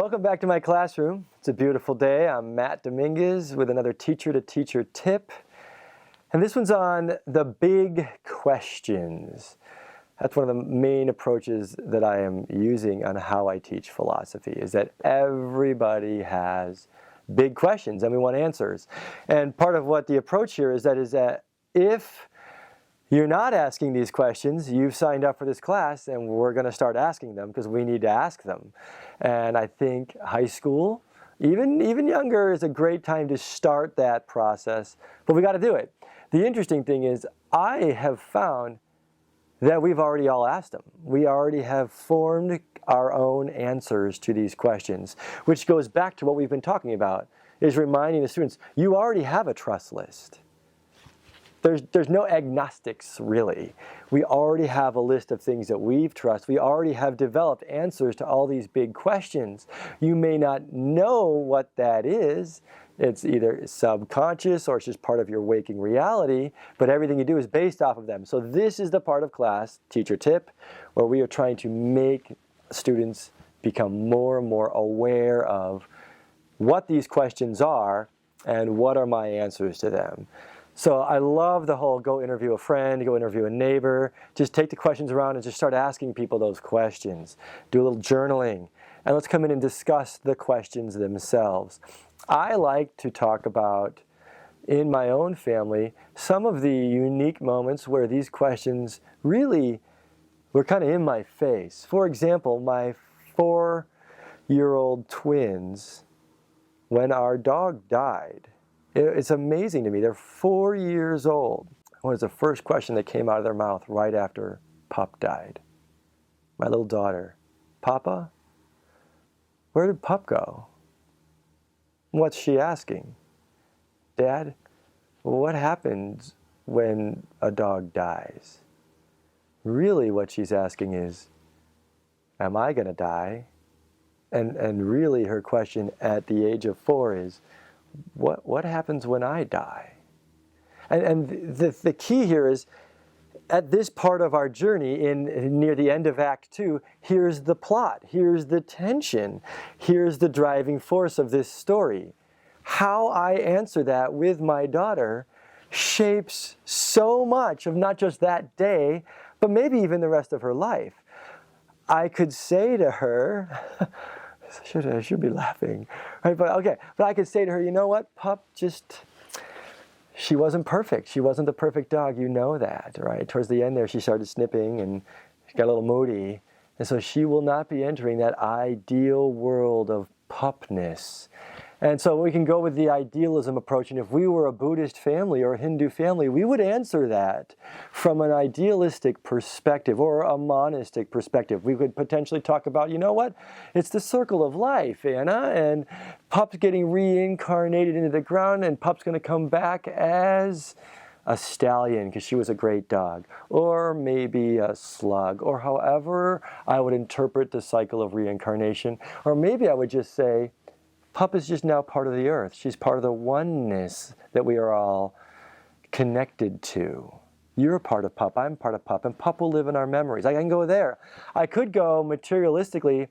Welcome back to my classroom. It's a beautiful day. I'm Matt Dominguez with another teacher-to-teacher tip. And this one's on the big questions. That's one of the main approaches that I am using on how I teach philosophy, is that everybody has big questions and we want answers. And part of what the approach here is that if you're not asking these questions, you've signed up for this class and we're going to start asking them because we need to ask them. And I think high school, even younger, is a great time to start that process, but we got to do it. The interesting thing is I have found that we've already all asked them. We already have formed our own answers to these questions, which goes back to what we've been talking about, is reminding the students, you already have a trust list. There's no agnostics, really. We already have a list of things that we trust. We already have developed answers to all these big questions. You may not know what that is. It's either subconscious or it's just part of your waking reality, but everything you do is based off of them. So this is the part of class, teacher tip, where we are trying to make students become more and more aware of what these questions are and what are my answers to them. So I love the whole go interview a friend, go interview a neighbor, just take the questions around and just start asking people those questions. Do a little journaling, and let's come in and discuss the questions themselves. I like to talk about, in my own family, some of the unique moments where these questions really were kind of in my face. For example, my 4-year-old twins, when our dog died, it's amazing to me. They're 4 years old. What was the first question that came out of their mouth right after Pup died? My little daughter, Papa, where did Pup go? What's she asking? Dad, what happens when a dog dies? Really what she's asking is, am I going to die? And really her question at the age of 4 is, what happens when I die? And the key here is, at this part of our journey, near the end of Act 2, here's the plot, here's the tension, here's the driving force of this story. How I answer that with my daughter shapes so much of not just that day, but maybe even the rest of her life. I could say to her, I should be laughing, right? But I could say to her, you know what, Pup, she wasn't perfect. She wasn't the perfect dog, you know that, right? Towards the end there, she started snipping and she got a little moody. And so she will not be entering that ideal world of pupness. And so we can go with the idealism approach, and if we were a Buddhist family or a Hindu family, we would answer that from an idealistic perspective or a monistic perspective. We could potentially talk about, you know what, it's the circle of life, Anna, and Pup's getting reincarnated into the ground, and Pup's going to come back as a stallion because she was a great dog, or maybe a slug, or however I would interpret the cycle of reincarnation. Or maybe I would just say, Pup is just now part of the earth. She's part of the oneness that we are all connected to. You're a part of Pup, I'm part of Pup, and Pup will live in our memories. I can go there. I could go materialistically,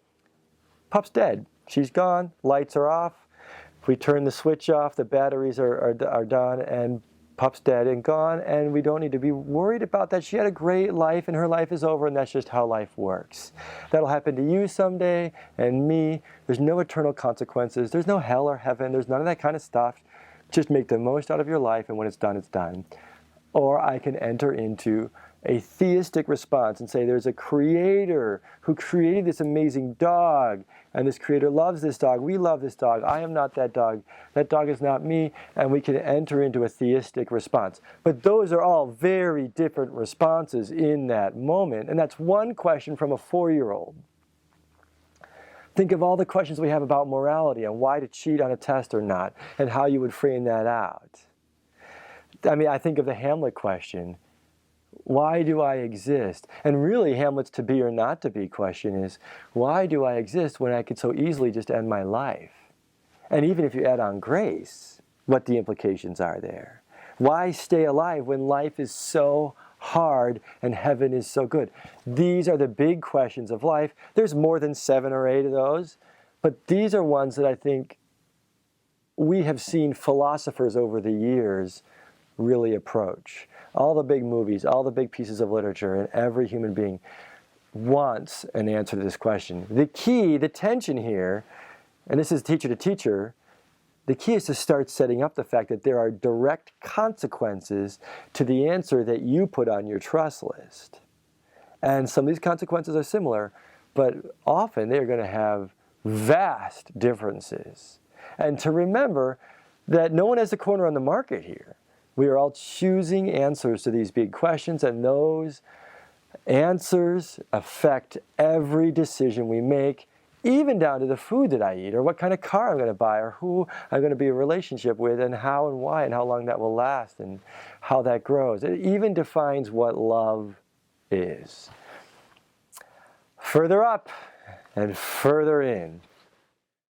Pup's dead. She's gone, lights are off. If we turn the switch off, the batteries are done, and Pup's dead and gone, and we don't need to be worried about that. She had a great life, and her life is over, and that's just how life works. That'll happen to you someday, and me. There's no eternal consequences. There's no hell or heaven. There's none of that kind of stuff. Just make the most out of your life, and when it's done, it's done. Or I can enter into a theistic response and say there's a creator who created this amazing dog, and this creator loves this dog. We love this dog. I am not that dog. That dog is not me, and we can enter into a theistic response. But those are all very different responses in that moment, and that's one question from a 4-year-old. Think of all the questions we have about morality and why to cheat on a test or not, and how you would frame that out. I mean, I think of the Hamlet question. Why do I exist? And really, Hamlet's to be or not to be question is, why do I exist when I could so easily just end my life? And even if you add on grace, what the implications are there. Why stay alive when life is so hard and heaven is so good? These are the big questions of life. There's more than 7 or 8 of those, But these are ones that I think we have seen philosophers over the years really approach. All the big movies, all the big pieces of literature, and every human being wants an answer to this question. The key, the tension here, and this is teacher to teacher, the key is to start setting up the fact that there are direct consequences to the answer that you put on your trust list. And some of these consequences are similar, but often they're going to have vast differences. And to remember that no one has a corner on the market here. We are all choosing answers to these big questions, and those answers affect every decision we make, even down to the food that I eat, or what kind of car I'm going to buy, or who I'm going to be in a relationship with, and how and why, and how long that will last, and how that grows. It even defines what love is. Further up and further in.